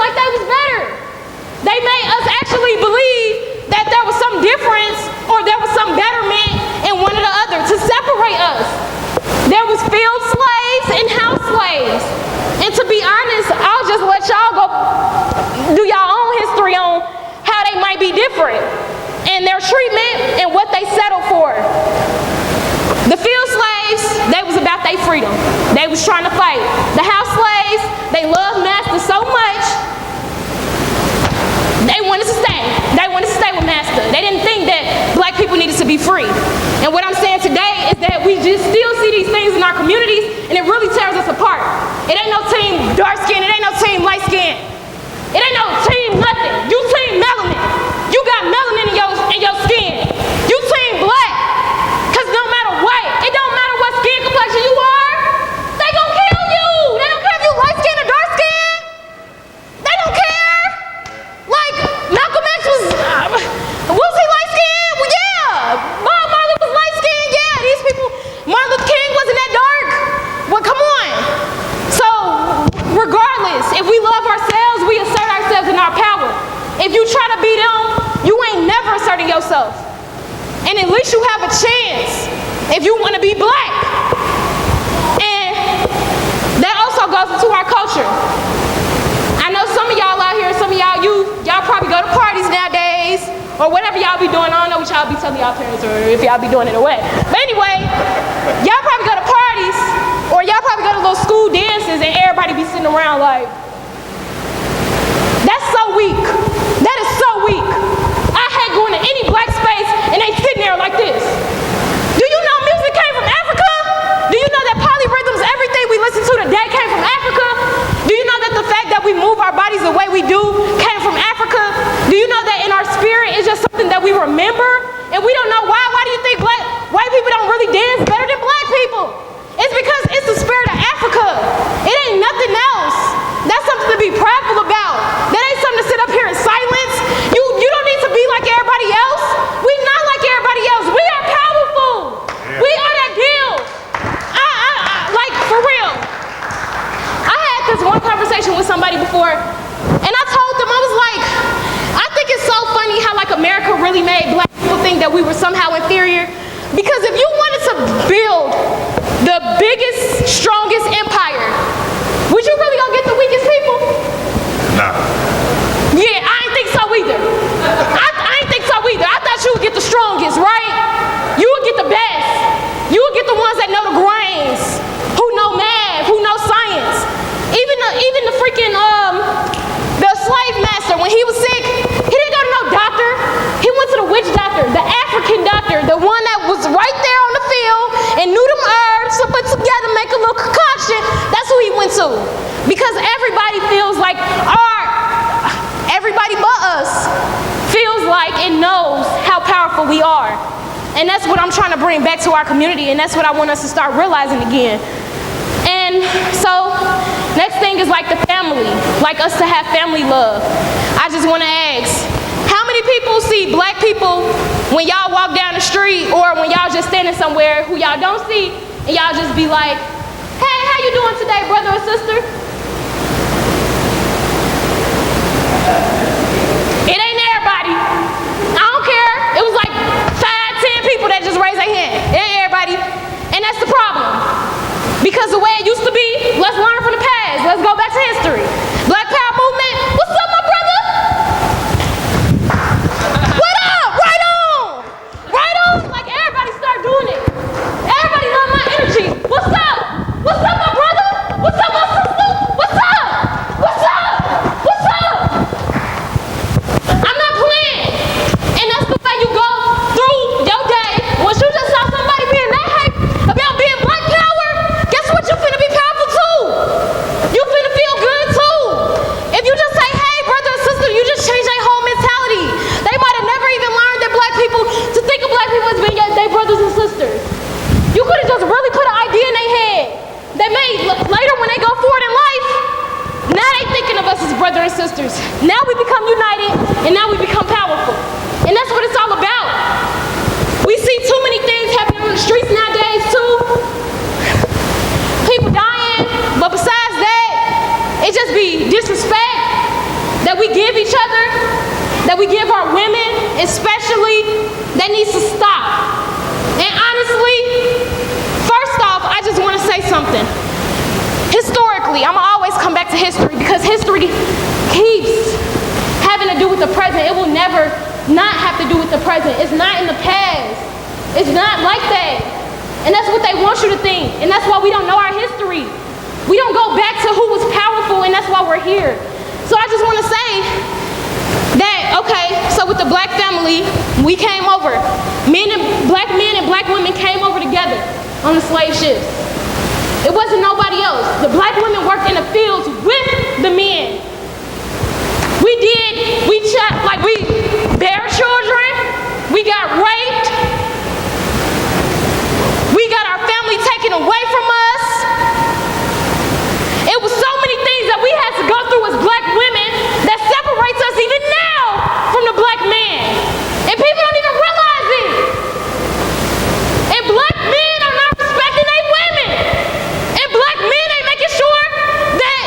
like they was better. They made us actually believe that there was some difference or there was some betterment in one or the other to separate us. There was field slaves and house slaves. And to be honest, I'll just let y'all go do y'all own history on how they might be different in their treatment and what they settled for. The field slaves, they was about their freedom. They was trying to fight. The house slaves, they loved master so much, they wanted to stay. They wanted to stay with master. They didn't think that black people needed to be free. And what I'm saying today is that we just still see these things in our communities, and it really tears us apart. It ain't no team dark skin, it ain't no team light skin. It ain't no team nothing. You team melanin. You got melanin in your skin. You team black. Cause no matter what, it don't matter what skin complexion you are, they gon' kill you. They don't care if you light skin or dark skin. They don't care. Like Malcolm X was he light skin? Well, yeah. Bob Marley was light skin. Yeah. These people, Martin Luther King wasn't that dark. Well, come on. So regardless, if we love ourselves, we assert ourselves in our power. If you try to be them, you ain't never asserting yourself. And at least you have a chance if you want to be black. And that also goes into our culture. I know some of y'all out here, some of y'all probably go to parties nowadays, or whatever y'all be doing. I don't know what y'all be telling y'all parents, or if y'all be doing it or what. But anyway, y'all probably go to parties, or y'all probably go to little school dances, and everybody be sitting around like, that's so weak. That is so weak. I hate going to any black space and they sitting there like this. Do you know music came from Africa? Do you know that polyrhythms, everything we listen to today came from Africa? Do you know that the fact that we move our bodies the way we do came from Africa? Do you know that in our spirit it's just something that we remember? And we don't know why. Why do you think white people don't really dance better than black people? It's because it's the spirit of Africa. It ain't nothing else. That's something to be prideful about. That ain't something to sit up here in silence. You don't need to be like everybody else. We're not like everybody else. We are powerful. Yeah. We are that deal. Like, for real. I had this one conversation with somebody before, and I told them, I was like, I think it's so funny how like America really made black people think that we were somehow inferior. Because if you wanted to build the biggest, strongest empire, would you really go get the weakest people? No. Yeah, I ain't think so either. I ain't think so either. I thought you would get the strongest, right? You would get the best. You would get the ones that know the grains, who know math, who know science. Even the freaking the slave master, when he was sick, he didn't go to no doctor. He went to the witch doctor, the African doctor, the one that was right there on the field and knew them herbs to put together, make a little concoction. That's who he went to. Because everybody feels like everybody but us feels like and knows how powerful we are. And that's what I'm trying to bring back to our community, and that's what I want us to start realizing again. And so, next thing is like the family, like us to have family love. I just want to ask, how many people see black people when y'all walk down the street or when y'all just standing somewhere who y'all don't see, and y'all just be like, hey, how you doing today, brother or sister? It ain't everybody. I don't care. It was like 5, 10 people that just raised their hand. It ain't everybody. And that's the problem. Because the way it used to be, let's learn from the past. Let's go back to history. Black Power movement, what's up, my brother? What up? Right on. Right on. Like everybody start doing it. Everybody love my energy. What's up? What's up, my brother? What's up, my sister? What's up? What's up? What's up? I'm not playing. And that's the way you go through your day. Once you just saw somebody being that hype about being black power, guess what? You finna be powerful too. You finna feel good too. If you just say, hey, brother and sister, you just change their whole mentality. They might have never even learned that black people, to think of black people as being their brothers and sisters. You could have just really put an idea in their head. They may, later when they go forward in life, now they thinking of us as brothers and sisters. Now we become united, and now we become powerful. And that's what it's all about. We see too many things happening on the streets nowadays too. People dying, but besides that, it just be disrespect. other, that we give our women, especially, that needs to stop. And honestly, first off, I just want to say something. Historically, I'm gonna always come back to history because history keeps having to do with the present. It will never not have to do with the present. It's not in the past. It's not like that. And that's what they want you to think. And that's why we don't know our history. We don't go back to who was powerful, and that's why we're here. So I just want to say that, okay, so with the black family, we came over. Men and black women came over together on the slave ships. It wasn't nobody else. The black women worked in the fields with the men. We bare children, we got raped, we got our family taken away from us. It was so many things that we had to go through as black women that separates us even now from the black man. And people don't even realize it. And black men are not respecting their women. And black men ain't making sure that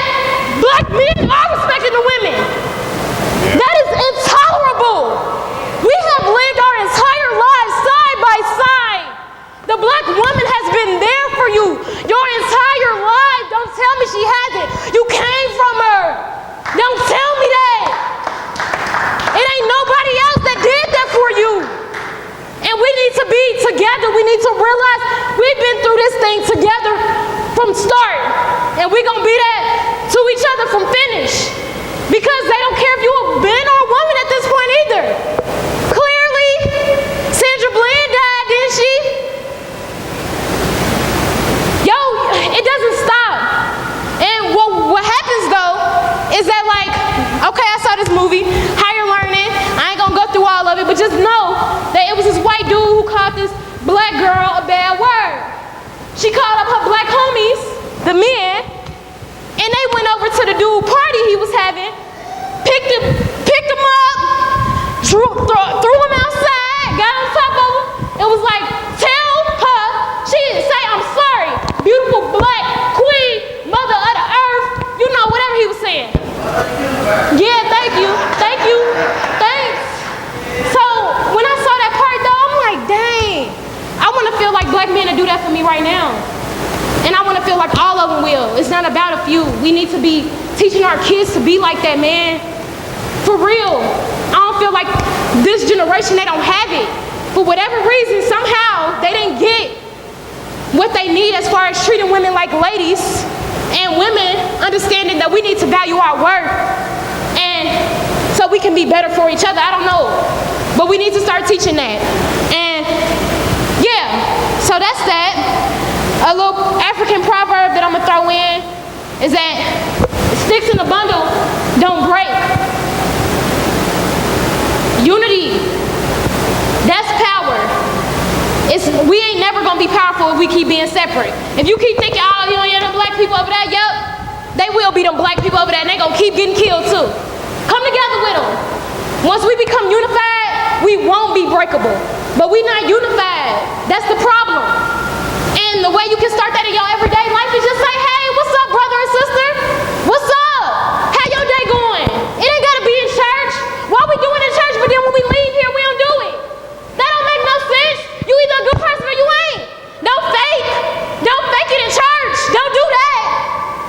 black men are respecting the women. That is intolerable. We have lived our entire lives side by side. The black woman has been there for you your entire life. Don't tell me she hasn't. You came from her. Don't tell me that. It ain't nobody else that did that for you. And we need to be together. We need to realize we've been through this thing together from start. And we're going to be that to each other from finish. Because they don't care if you're a man or a woman at this point either. Clearly, Sandra Bland died, didn't she? Yo, it doesn't stop. And what happens though is that, like, okay, I saw this movie, Higher Learning. I ain't gonna go through all of it, but just know that it was this white dude who called this black girl a bad word. She called up her black homies, the men, and they went over to the dude party he was having, picked him up, threw him outside, got on top of him, and was like, tell her she didn't say I'm sorry. Beautiful black queen, mother of the earth, you know, whatever he was saying. Yeah, thank you, thanks. So when I saw that part though, I'm like, dang, I want to feel like black men to do that for me right now. And I want to feel like all of them will. It's not about a few. We need to be teaching our kids to be like that, man. For real. I don't feel like this generation, they don't have it. For whatever reason, somehow, they didn't get what they need as far as treating women like ladies. And women understanding that we need to value our worth. And so we can be better for each other. I don't know. But we need to start teaching that. And yeah, so that's that. A little African proverb that I'm gonna throw in is that sticks in a bundle don't break. Unity, that's power. We ain't never gonna be powerful if we keep being separate. If you keep thinking, oh, you know, them black people over there, yep, they will be them black people over there, and they gonna keep getting killed too. Come together with them. Once we become unified, we won't be breakable. But we not unified. That's the problem. And the way you can start that in your everyday life is just say, hey, what's up, brother and sister? What's up? How your day going? It ain't gotta be in church. Why we doing in church, but then when we leave here, we don't do it? That don't make no sense. You either a good person or you ain't. Don't fake. Don't fake it in church. Don't do that.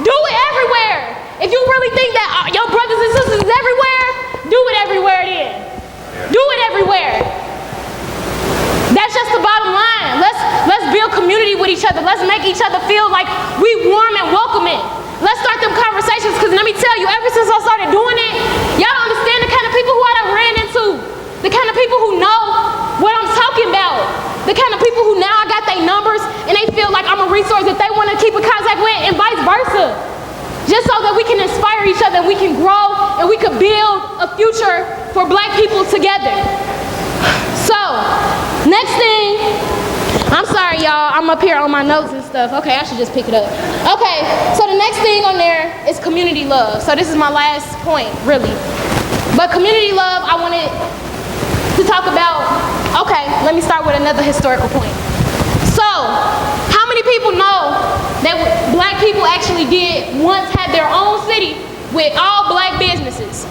Do it everywhere. If you really think that your brothers and sisters is everywhere, do it everywhere then. Do it everywhere. That's just the bottom line. Let's build community with each other. Let's make each other feel like we warm and welcoming. Let's start them conversations, because let me tell you, ever since I started doing it, y'all don't understand the kind of people who I done ran into. The kind of people who know what I'm talking about. The kind of people who now I got their numbers and they feel like I'm a resource that they want to keep in contact with, and vice versa. Just so that we can inspire each other and we can grow and we can build a future for black people together. So, next thing, I'm sorry y'all, I'm up here on my notes and stuff. Okay, I should just pick it up. Okay, so the next thing on there is community love. So this is my last point, really. But community love, I wanted to talk about, okay, let me start with another historical point. So, how many people know that black people actually did once have their own city with all black businesses?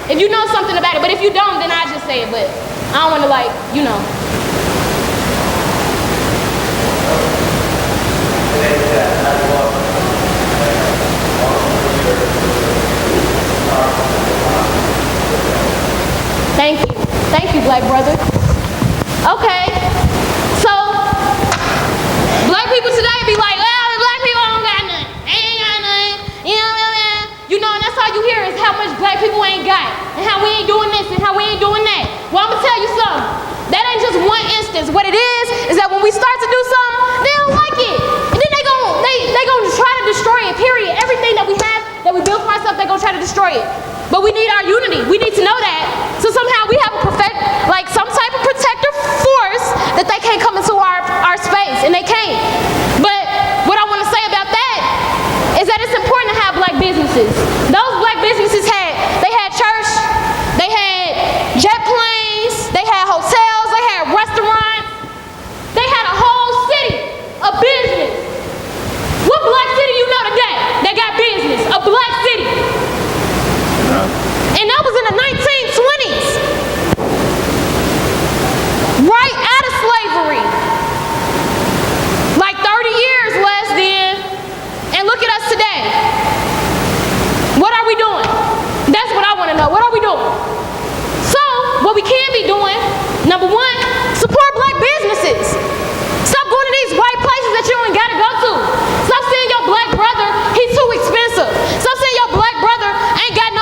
If you know something about it, but if you don't, then I just say it, but I don't want to like, you know. Thank you. Thank you, black brother. Okay. So, black people today be like, well, the black people don't got nothing. They ain't got nothing. You know, and that's all you hear is how much black people ain't got. And how we ain't doing this and how we ain't doing that. Well, I'm going to tell you something. That ain't just one instance. What it is that when we start to do something, they don't like it. And then they gonna try to destroy it, period. Everything that we have, that we built for ourselves, they gonna try to destroy it. But we need our unity. We need to know that. So somehow we have some type of protective force that they can't come into our space, and they can't. But what I want to say about that is that it's important to have black businesses. Those black businesses they had church, they had jet planes, they had hotels, they had restaurants, they had a whole city of business. What black city you know today that got business? A black city. And that was in the 1920s. Right out of slavery. Like 30 years less than. And look at us today. What are we doing? That's what I want to know. What are we doing? So, what we can be doing, number one, support black businesses. Stop going to these white places that you ain't got to go to. Stop saying your black brother, he's too expensive. Stop saying your black brother ain't got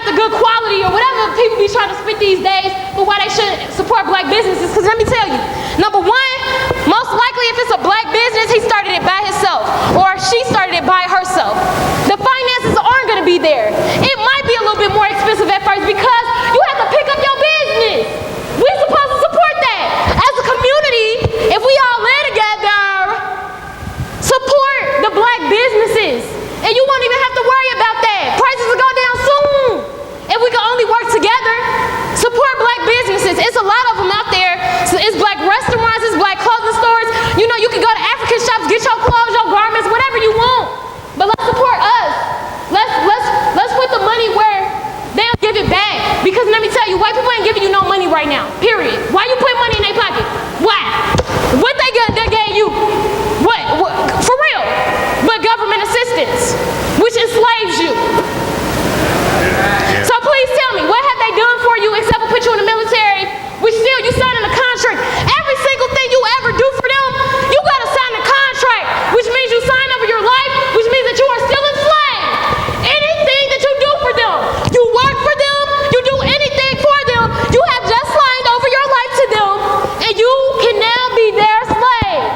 the good quality or whatever people be trying to spit these days, but why they shouldn't support black businesses. Because let me tell you, number one, most likely if it's a black business, he started it by himself or she started it by herself. The finances aren't going to be there. It might be a little bit more expensive at first because you have to pick up your business. We're supposed to support that. As a community, if we all live together, support the black businesses. And you won't even have to worry about that. Prices will go down soon. If we can only work together, support black businesses. It's a lot of them out there. So it's black restaurants, it's black clothing stores. You know, you can go to African shops, get your clothes, your garments, whatever you want. But let's support us. Let's put the money where they'll give it back. Because let me tell you, white people ain't giving you no money right now. Period. Why you put money in their pocket? Why? What they gave you? What? For real? But government assistance, which enslaves you. So please tell me, what have they done for you except for put you in the military, which still you signing a contract. Every single thing you ever do for them, you gotta sign a contract, which means you sign over your life, which means that you are still enslaved. Anything that you do for them, you work for them, you do anything for them, you have just signed over your life to them, and you can now be their slave.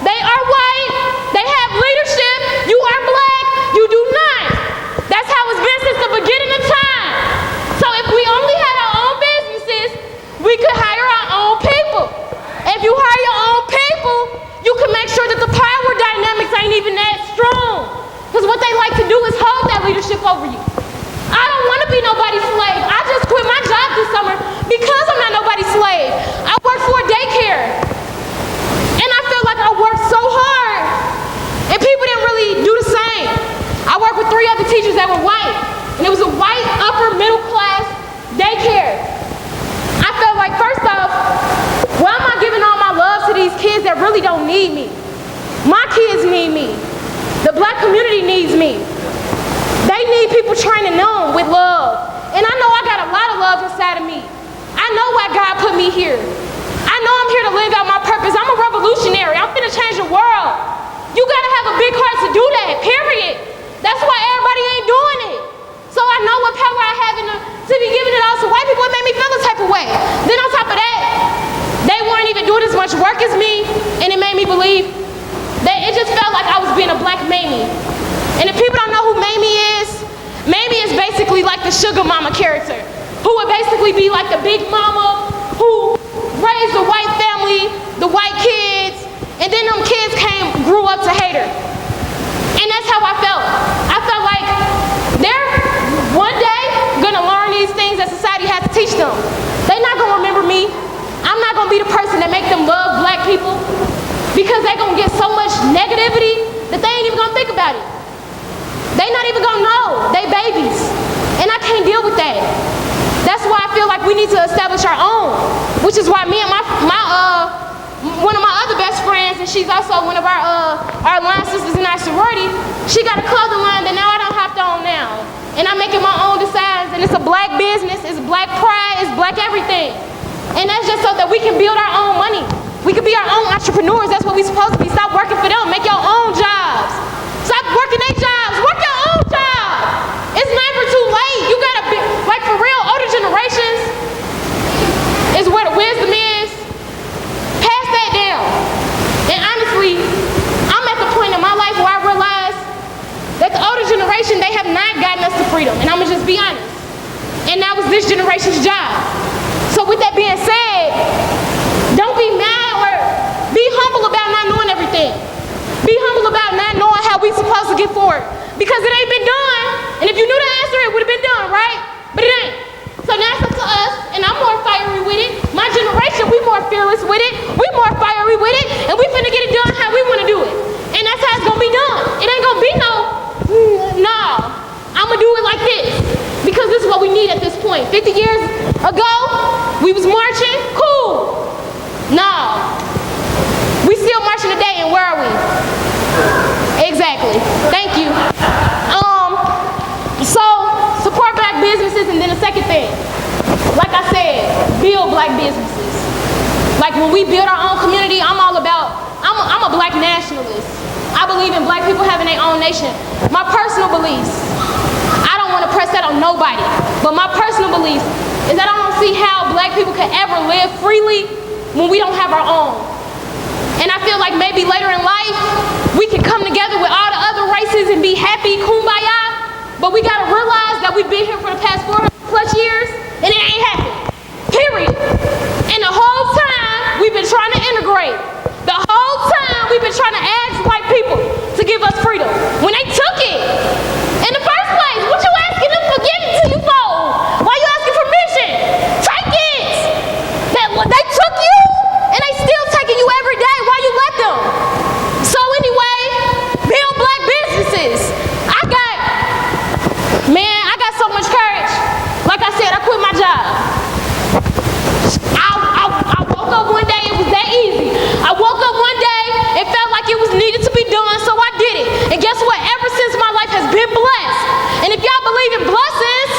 They are white, they have leadership, you are black, you do not. That's how it's been since the beginning of time. So if we only had our own businesses, we could hire our own people. If you hire your own people, you can make sure that the power dynamics ain't even that strong. Because what they like to do is hold that leadership over you. I don't want to be nobody's slave. I just quit my job this summer because I'm not nobody's slave. I work for a daycare. And I feel like I worked so hard. And people didn't really do the same. I worked with 3 other teachers that were white. And it was a white upper middle class daycare. I felt like, first off, why am I giving all my love to these kids that really don't need me? My kids need me. The black community needs me. They need people training them with love. And I know I got a lot of love inside of me. I know why God put me here. I know I'm here to live out my purpose. I'm a revolutionary. I'm finna change the world. You gotta have a big heart to do that, period. That's why everybody ain't doing it. So I know what power I have to be giving it all to white people. It made me feel a type of way. Then on top of that, they weren't even doing as much work as me, and it made me believe that it just felt like I was being a black mamie. And if people don't know who Mamie is basically like the sugar mama character, who would basically be like the big mama who raised the white family, the white kids, and then them kids grew up to hate her. And that's how I felt. I felt like they're one day gonna learn these things that society has to teach them. They're not gonna remember me. I'm not gonna be the person that make them love black people because they're gonna get so much negativity that they ain't even gonna think about it. They not even gonna know. They babies. And I can't deal with that. That's why I feel like we need to establish our own, which is why me and one of my other best friends, and she's also one of our line sisters in our sorority, she got a clothing line that now I don't have to own now. And I'm making my own designs, and it's a black business, it's black pride, it's black everything. And that's just so that we can build our own money. We can be our own entrepreneurs. That's what we're supposed to be. Stop working for them. Make your own jobs. Stop working their jobs. Work your own job. It's never too late. You gotta be, like for real, older generations is where the wisdom is. Pass that down. And honestly, I'm at the point in my life where I realize that the older generation, they have not gotten us to freedom. And I'm gonna just be honest. And that was this generation's job. So with that being said, don't be mad or be humble about not knowing everything. Be humble about not knowing how we supposed to get forward. Because it ain't been done. And if you knew the answer, it would have been done, right? But it ain't. So now it's up to us, and I'm more fiery with it. My generation, we more fearless with it. We more fiery with it. And we finna get it done how we wanna do it. And that's how it's gonna be done. It ain't gonna be no, I'ma do it like this. Because this is what we need at this point. 50 years ago, we was marching, cool. No. We still marching today, and where are we? Exactly. Thank you. So, support black businesses, and then the second thing, like I said, build black businesses. Like when we build our own community, I'm a black nationalist. I believe in black people having their own nation. My personal beliefs, I don't want to press that on nobody, but my personal beliefs is that I don't see how black people could ever live freely when we don't have our own. And I feel like maybe later in life, we can come together with all the other races and be happy, kumbaya, but we gotta realize that we've been here for the past 400+ years, and it ain't happened, period. And the whole time, we've been trying to integrate. The whole time, we've been trying to ask white people to give us freedom. When they took it, in the first place, what you asking them to give it to you for? Why you asking permission? Take it! They took you, and they still taking you every day. Why you let them? So anyway, build black businesses. I got so much courage. Like I said, I quit my job. I woke up one day, it was that easy. I woke up one day, it felt like it was needed to be done, so I did it. And guess what? Ever since, my life has been blessed. And if y'all believe in blessings,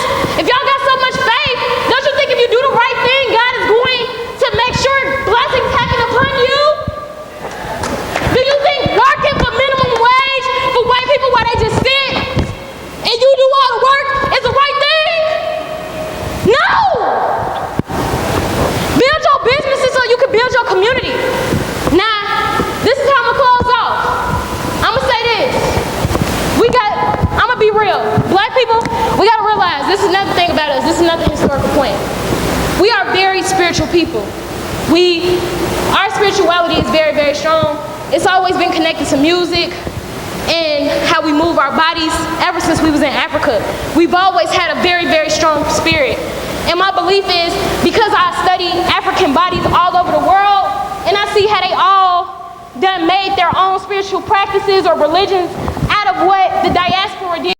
if y'all got so much faith, don't you think if you do the right thing, God is going to make sure blessings happen upon you? Do you think working for minimum wage for white people while they just sit and you do all the work is the right thing? No! Build your businesses so you can build your community. Now, this is how I'm gonna close off. I'm gonna say this. I'm gonna be real. Black people, we gotta realize, this is another thing about us, this is another historical point. We are very spiritual people. Our spirituality is very, very strong. It's always been connected to music and how we move our bodies ever since we was in Africa. We've always had a very, very strong spirit. And my belief is, because I study African bodies all over the world, and I see how they all done made their own spiritual practices or religions out of what the diaspora did